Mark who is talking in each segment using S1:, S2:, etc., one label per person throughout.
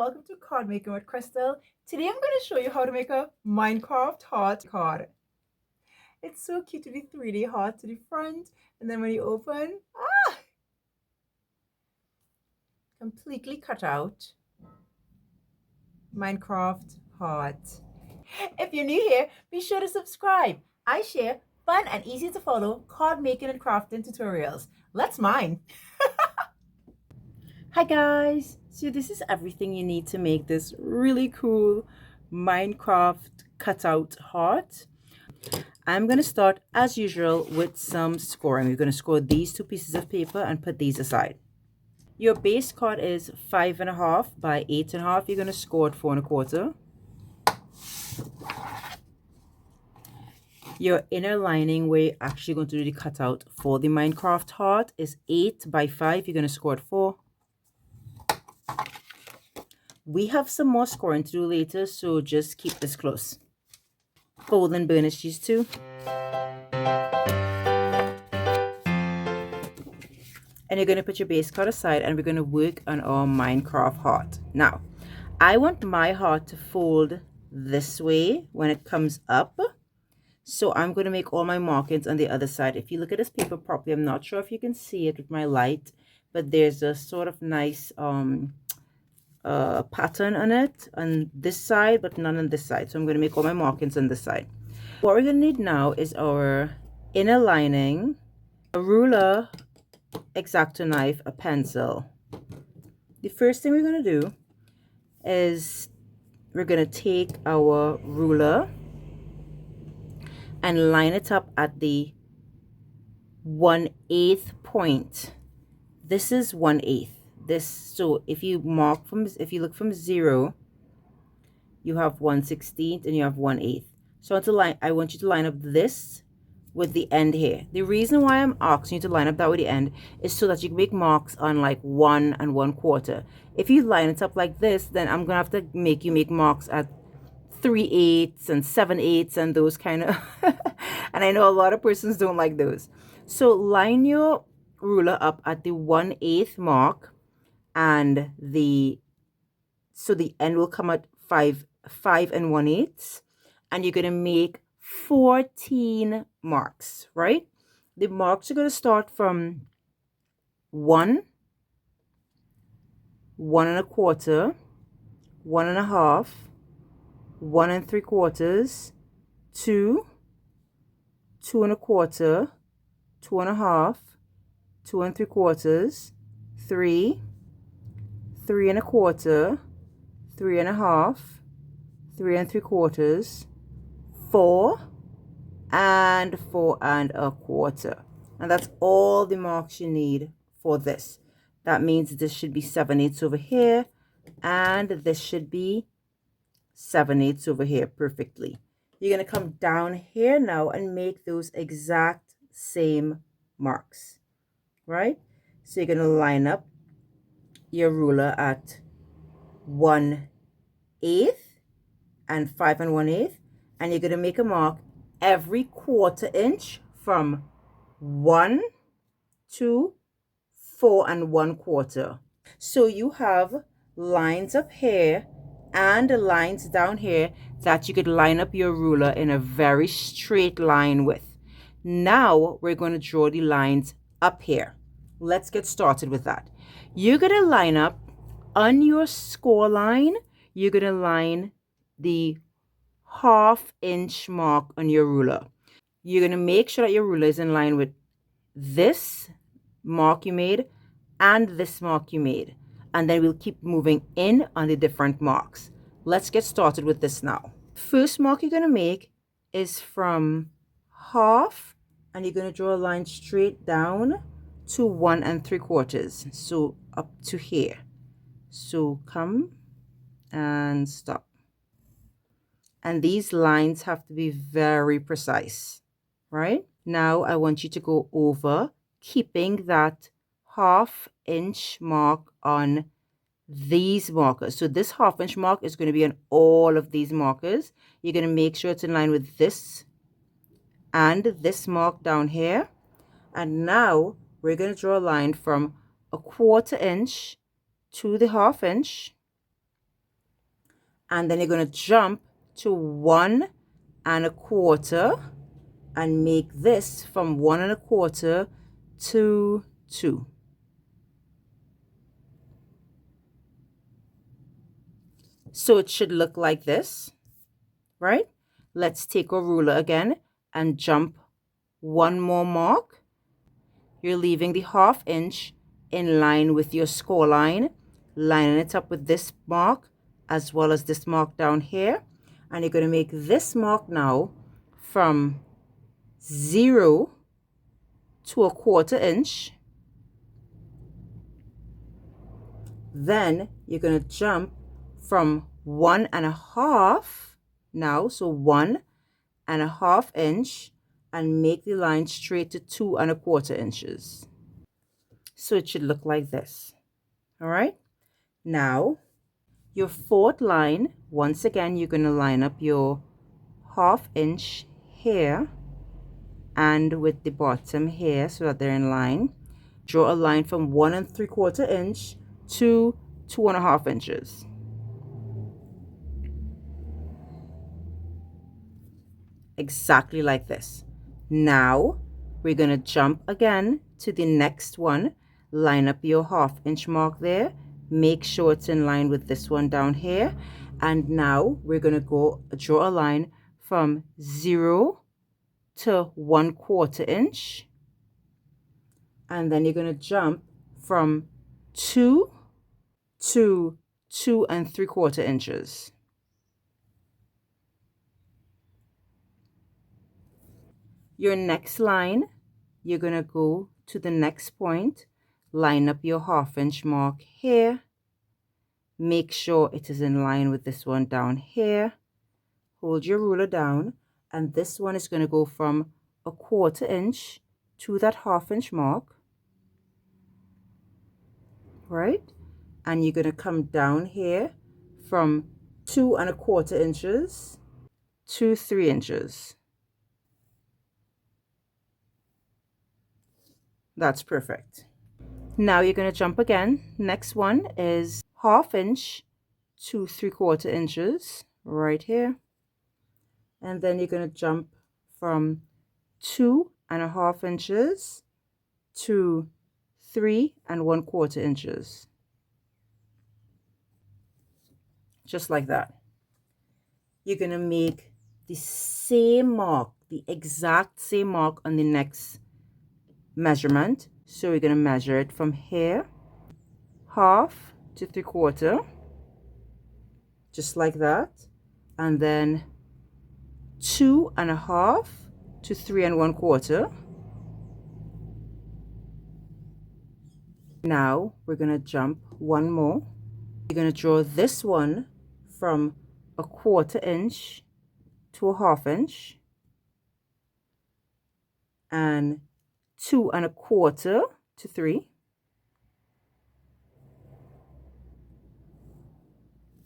S1: welcome to Cardmaking with Crystal. Today I'm going to show you how to make a Minecraft heart card. It's so cute to the 3D heart to the front, and then when you open, completely cut out Minecraft heart. If you're new here, be sure to subscribe. I share fun and easy to follow card making and crafting tutorials. Let's mine. Hi guys, so this is everything you need to make this really cool Minecraft cutout heart. I'm going to start as usual with some scoring. We're going to score these two pieces of paper and put these aside. Your base card is 5.5 by 8.5. You're going to score at 4.25. Your inner lining where you're actually going to do the cutout for the Minecraft heart is 8 by 5. You're going to score at 4. We have some more scoring to do later, so just keep this close. Fold and burnish these two. And you're going to put your base card aside and we're going to work on our Minecraft heart. Now, I want my heart to fold this way when it comes up. So I'm going to make all my markings on the other side. If you look at this paper properly, I'm not sure if you can see it with my light, but there's a sort of nice pattern on it on this side, but none on this side. So I'm going to make all my markings on this side. What we're going to need now is our inner lining, a ruler, X-Acto knife, a pencil. The first thing we're going to do is we're going to take our ruler and line it up at the 1/8 point. This is 1/8. This, so if you look from 0, you have 1/16 and you have 1/8. So I want you to line up this with the end here. The reason why I'm asking you to line up that with the end is so that you can make marks on like 1 1/4. If you line it up like this, then I'm gonna have to make you make marks at 3/8 and 7/8 and those kind of and I know a lot of persons don't like those. So line your ruler up at the 1/8 mark, and the end will come at 5 1/8, and you're going to make 14 marks, right? The marks are going to start from 1 1 1/4, 1 1/2, 1 3/4, 2 2 1/4, 2 1/2, 2 3/4, 3 3 1/4, 3 1/2, 3 3/4, 4 and 4 1/4. And that's all the marks you need for this. That means this should be 7/8 over here, and this should be 7/8 over here perfectly. You're going to come down here now and make those exact same marks, right? So you're going to line up your ruler at 1/8 and 5 1/8, and you're going to make a mark every 1/4 inch from 1 to 4 1/4. So you have lines up here and lines down here that you could line up your ruler in a very straight line with. Now we're going to draw the lines up here. Let's get started with that. You're going to line up on your score line. You're going to line the 1/2 inch mark on your ruler. You're going to make sure that your ruler is in line with this mark you made and this mark you made. And then we'll keep moving in on the different marks. Let's get started with this now. First mark you're going to make is from 1/2, and you're going to draw a line straight down to 1 3/4. So up to here. So come and stop. And these lines have to be very precise, right? Now I want you to go over, keeping that 1/2 inch mark on these markers. So this 1/2 inch mark is going to be on all of these markers. You're going to make sure it's in line with this and this mark down here. And now we're going to draw a line from a 1/4 inch to the 1/2 inch, and then you're going to jump to 1 1/4 and make this from 1 1/4 to 2. So it should look like this, right? Let's take a ruler again and jump 1 more mark. You're leaving the 1/2 inch in line with your score line, lining it up with this mark as well as this mark down here. And you're going to make this mark now from 0 to 1/4 inch. Then you're going to jump from 1 1/2 now, so 1 1/2 inch, and make the line straight to 2 1/4 inches. So it should look like this. All right. Now your 4th line, once again, you're going to line up your 1/2 inch here and with the bottom here so that they're in line. Draw a line from 1 3/4 inch to 2 1/2 inches. Exactly like this. Now we're going to jump again to the next one. Line up your 1/2 inch mark there. Make sure it's in line with this one down here. And now we're going to go draw a line from 0 to 1/4 inch. And then you're going to jump from 2 to 2 3/4 inches. Your next line, you're going to go to the next point, line up your 1/2 inch mark here. Make sure it is in line with this one down here. Hold your ruler down, and this one is going to go from 1/4 inch to that 1/2 inch mark, right? And you're going to come down here from 2 1/4 inches to 3 inches. That's perfect. Now you're going to jump again. Next one is 1/2 inch to 3/4 inches right here. And then you're going to jump from 2 1/2 inches to 3 1/4 inches. Just like that. You're going to make the same mark, the exact same mark on the next measurement. So we're going to measure it from here, 1/2 to 3/4, just like that, and then 2 1/2 to 3 1/4. Now we're going to jump one more. You're going to draw this one from 1/4 inch to 1/2 inch, and 2 1/4 to 3.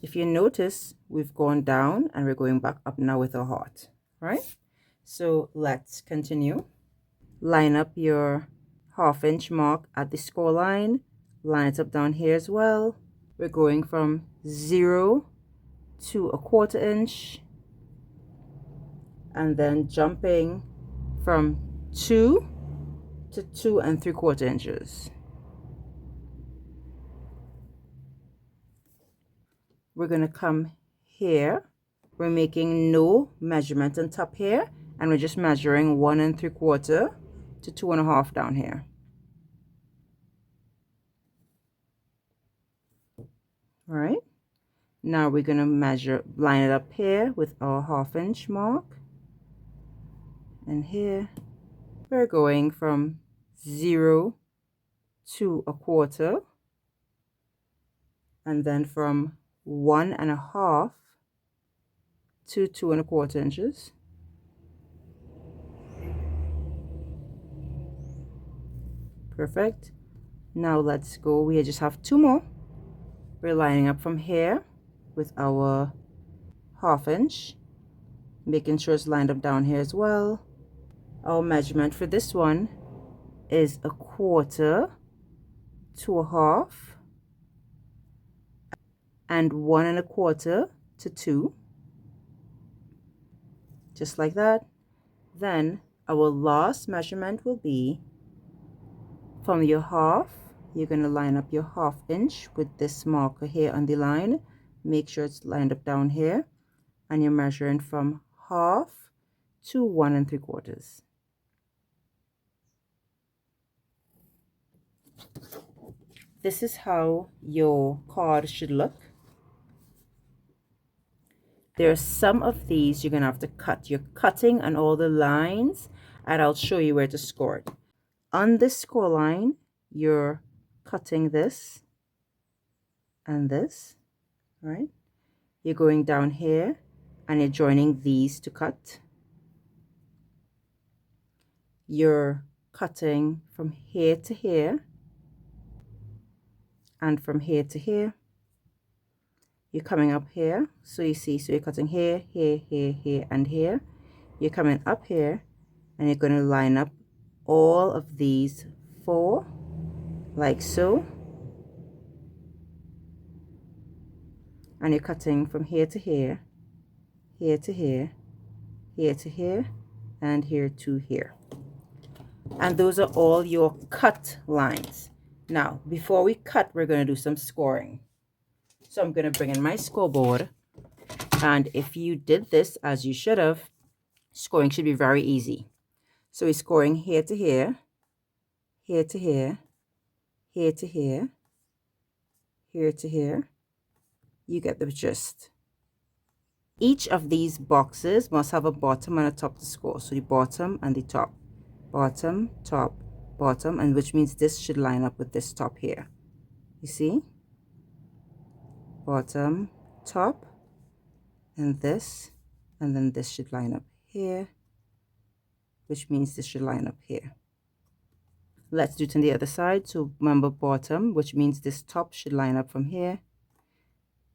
S1: If you notice, we've gone down and we're going back up now with a heart, right? So let's continue. Line up your 1/2 inch mark at the score line. Line it up down here as well. We're going from 0 to 1/4 inch, and then jumping from 2 to 2 3/4 inches. We're going to come here. We're making no measurement on top here, and we're just measuring 1 3/4 to 2 1/2 down here. All right. Now we're going to measure, line it up here with our 1/2 inch mark, and here we're going from 0 to 1/4, and then from 1 1/2 to 2 1/4 inches. Perfect. Now let's go. We just have 2 more. We're lining up from here with our 1/2 inch, making sure it's lined up down here as well. Our measurement for this one is 1/4 to 1/2, and 1 1/4 to 2, just like that. Then our last measurement will be from your half. You're going to line up your 1/2 inch with this marker here on the line. Make sure it's lined up down here, and you're measuring from 1/2 to 1 3/4. This is how your card should look. There are some of these you're going to have to cut. You're cutting on all the lines, and I'll show you where to score it. On this score line, you're cutting this and this, right? You're going down here and you're joining these to cut. You're cutting from here to here and from here to here. You're coming up here, so you see, so you're cutting here, here, here, here, and here. You're coming up here and you're going to line up all of these 4 like so, and you're cutting from here to here, here to here, here to here, and here to here. And those are all your cut lines. Now before we cut, we're going to do some scoring. So I'm going to bring in my scoreboard, and if you did this as you should have, scoring should be very easy. So we're scoring here to here, here to here, here to here, here to here. You get the gist. Each of these boxes must have a bottom and a top to score. So the bottom and the top, bottom, top, bottom, and which means this should line up with this top here. You see? Bottom, top, and then this should line up here, which means this should line up here. Let's do it on the other side. So remember bottom, which means this top should line up from here,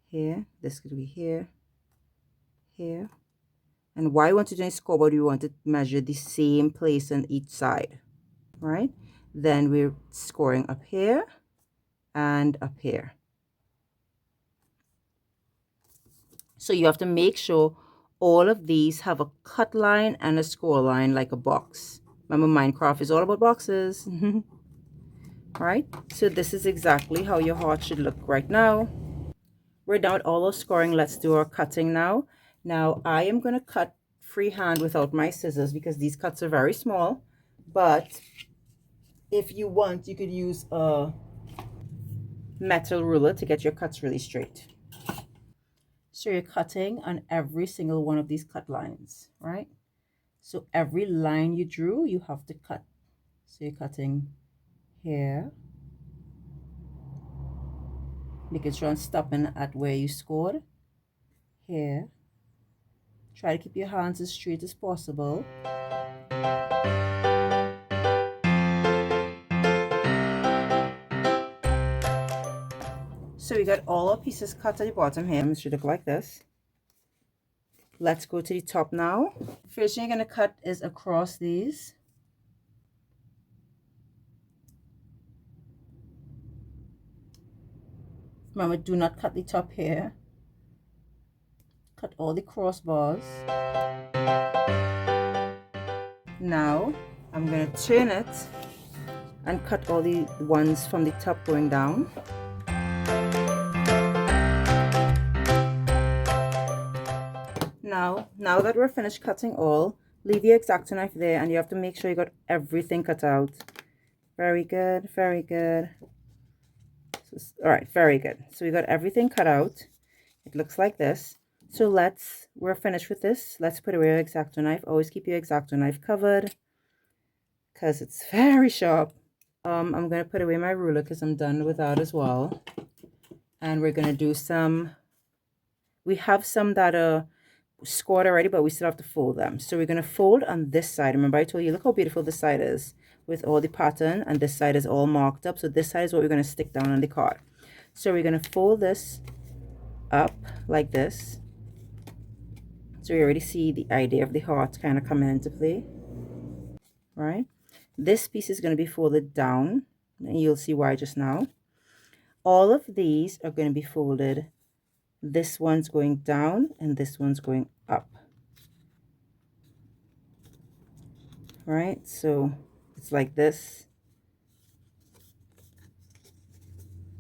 S1: here, this could be here, here. And why you want to do a scoreboard, you want to measure the same place on each side, right? Then we're scoring up here and up here. So you have to make sure all of these have a cut line and a score line like a box. Remember, Minecraft is all about boxes. Right? So this is exactly how your heart should look right now. We're done with all our scoring. Let's do our cutting now. Now I am going to cut freehand without my scissors because these cuts are very small. But if you want, you could use a metal ruler to get your cuts really straight. So you're cutting on every single one of these cut lines, right? So every line you drew, you have to cut. So you're cutting here. Making sure I'm stopping at where you scored. Here. Try to keep your hands as straight as possible. So we got all our pieces cut at the bottom here. It should look like this. Let's go to the top now. First thing you're going to cut is across these. Remember, do not cut the top here. Cut all the crossbars. Now I'm going to turn it and cut all the ones from the top going down. Now that we're finished cutting all, leave your X-Acto knife there and you have to make sure you got everything cut out. Very good, very good. All right, very good. So we got everything cut out. It looks like this. So we're finished with this. Let's put away our X-Acto knife. Always keep your X-Acto knife covered because it's very sharp. I'm going to put away my ruler because I'm done with that as well. And we're going to do some, we have some that are scored already, but we still have to fold them. So we're going to fold on this side. Remember I told you, look how beautiful this side is with all the pattern, and this side is all marked up. So this side is what we're going to stick down on the card. So we're going to fold this up like this. So you already see the idea of the heart kind of coming into play, right? This piece is going to be folded down, and you'll see why just now. All of these are going to be folded this one's going down and this one's going up. Right, so it's like this.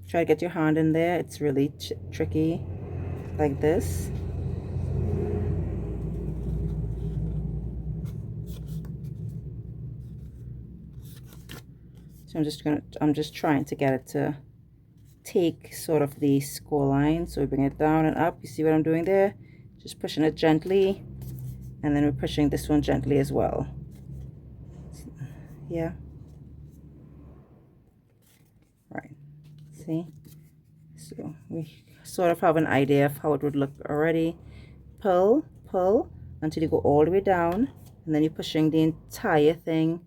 S1: Try to get your hand in there. It's really tricky, like this. So I'm just trying to get it to take sort of the score line. So we bring it down and up. You see what I'm doing there? Just pushing it gently, and then we're pushing this one gently as well. Yeah. Right. See? So we sort of have an idea of how it would look already. Pull, pull until you go all the way down, and then you're pushing the entire thing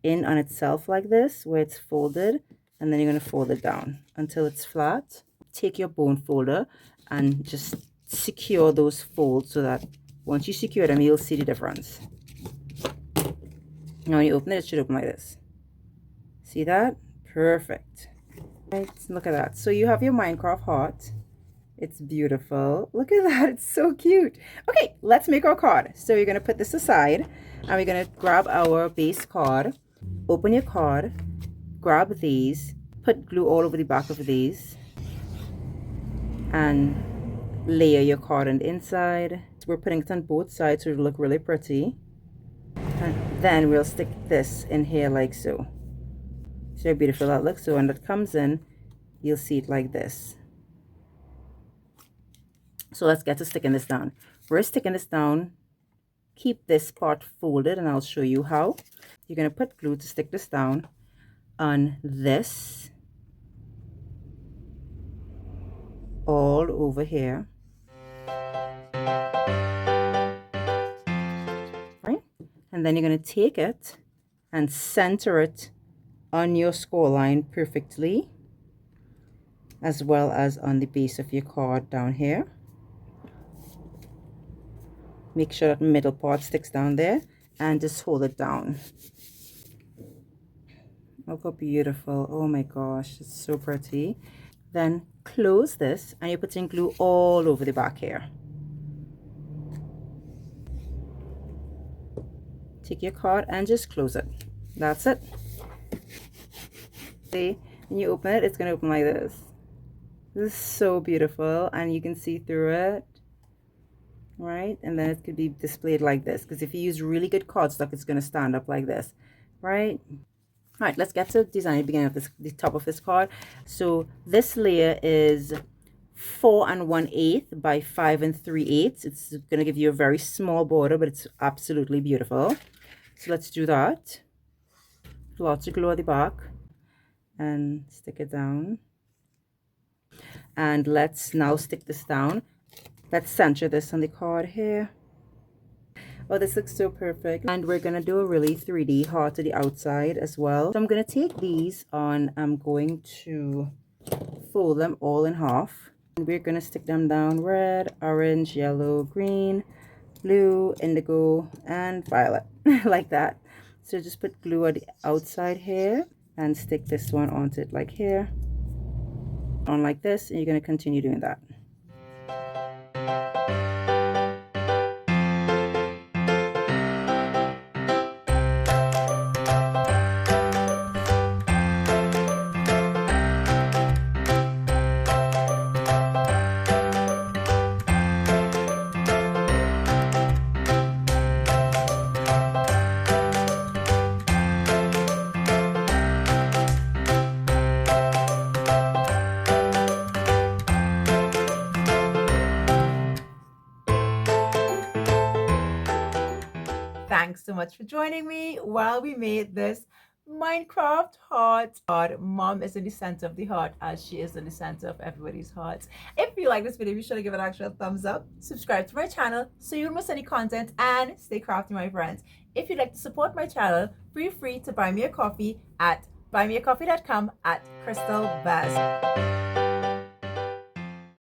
S1: in on itself like this, where it's folded, and then you're going to fold it down until it's flat. Take your bone folder and just secure those folds so that once you secure them, you'll see the difference. Now when you open it, it should open like this. See that? Perfect. Right, look at that. So you have your Minecraft heart. It's beautiful. Look at that. It's so cute. Okay, let's make our card. So you're going to put this aside, and we're going to grab our base card. Open your card, grab these, put glue all over the back of these, and layer your card on the inside. So we're putting it on both sides so it'll look really pretty. And then we'll stick this in here like so. See how beautiful that looks? So when that comes in, you'll see it like this. So let's get to sticking this down. We're sticking this down. Keep this part folded, and I'll show you how. You're going to put glue to stick this down on this all over here. Right? And then you're going to take it and center it on your score line perfectly, as well as on the base of your card down here. Make sure that middle part sticks down there, and just hold it down. Look how beautiful. Oh my gosh, it's so pretty. Then close this, and you're putting glue all over the back here. Take your card and just close it. That's it. See, when you open it, it's going to open like this. This is so beautiful, and you can see through it. Right, and then it could be displayed like this, because if you use really good cardstock, it's going to stand up like this. Right. All right, let's get to design the beginning of the top of this card. So this layer is 4 1/8 by 5 3/8. It's going to give you a very small border, but it's absolutely beautiful. So let's do that. Lots of glue at the back, and stick it down. And let's now stick this down. Let's center this on the card here. Oh, this looks so perfect. And we're going to do a really 3D heart to the outside as well. So I'm going to take these on. I'm going to fold them all in half. And we're going to stick them down red, orange, yellow, green, blue, indigo, and violet. Like that. So just put glue at the outside here and stick this one onto it like here. On like this. And you're going to continue doing that. Thanks so much for joining me while we made this Minecraft heart. Mom is in the center of the heart, as she is in the center of everybody's hearts. If you like this video, be sure to give it an actual thumbs up. Subscribe to my channel so you don't miss any content, and stay crafty, my friends. If you'd like to support my channel, feel free to buy me a coffee at buymeacoffee.com/CrystalBaz.